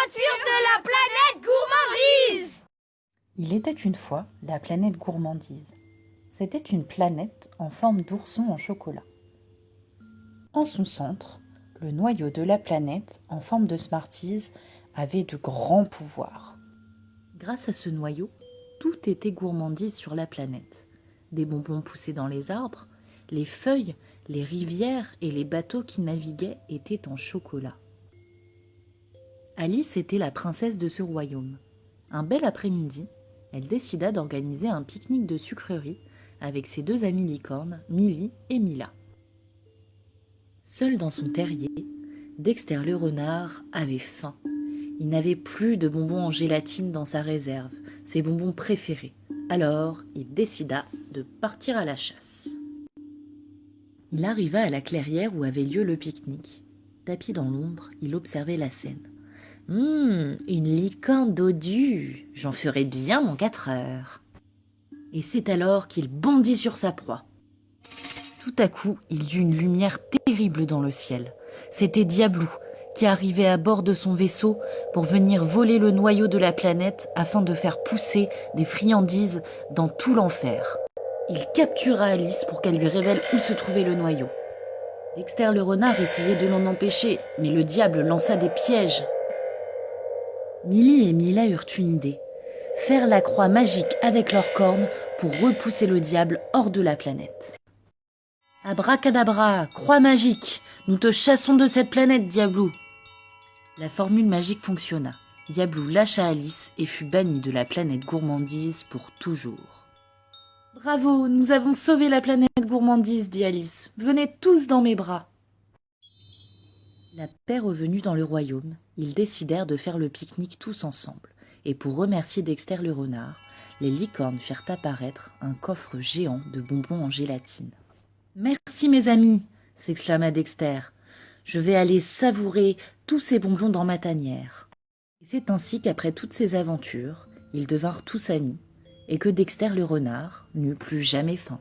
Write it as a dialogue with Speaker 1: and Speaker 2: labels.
Speaker 1: aventures de la planète gourmandise.
Speaker 2: Il était une fois la planète gourmandise. C'était une planète en forme d'ourson en chocolat. En son centre, le noyau de la planète, en forme de Smarties, avait de grands pouvoirs. Grâce à ce noyau, tout était gourmandise sur la planète. Des bonbons poussés dans les arbres, les feuilles, les rivières et les bateaux qui naviguaient étaient en chocolat. Alice était la princesse de ce royaume. Un bel après-midi, elle décida d'organiser un pique-nique de sucreries avec ses deux amies licornes, Milly et Mila. Seul dans son terrier, Dexter le renard avait faim. Il n'avait plus de bonbons en gélatine dans sa réserve, ses bonbons préférés. Alors, il décida de partir à la chasse. Il arriva à la clairière où avait lieu le pique-nique. Tapi dans l'ombre, il observait la scène. Une licorne dodue, j'en ferai bien mon 4 heures. Et c'est alors qu'il bondit sur sa proie. Tout à coup, il eut une lumière terrible dans le ciel. C'était Diablou, qui arrivait à bord de son vaisseau pour venir voler le noyau de la planète afin de faire pousser des friandises dans tout l'enfer. Il captura Alice pour qu'elle lui révèle où se trouvait le noyau. Dexter le renard essayait de l'en empêcher, mais le diable lança des pièges. Milly et Mila eurent une idée. Faire la croix magique avec leurs cornes pour repousser le diable hors de la planète. Abracadabra, croix magique, nous te chassons de cette planète, Diablou. La formule magique fonctionna. Diablou lâcha Alice et fut banni de la planète gourmandise pour toujours. Bravo, nous avons sauvé la planète gourmandise, dit Alice. Venez tous dans mes bras. La paix revenue dans le royaume, ils décidèrent de faire le pique-nique tous ensemble. Et pour remercier Dexter le renard, les licornes firent apparaître un coffre géant de bonbons en gélatine. « Merci mes amis !» s'exclama Dexter. « Je vais aller savourer tous ces bonbons dans ma tanière. » Et c'est ainsi qu'après toutes ces aventures, ils devinrent tous amis, et que Dexter le renard n'eut plus jamais faim.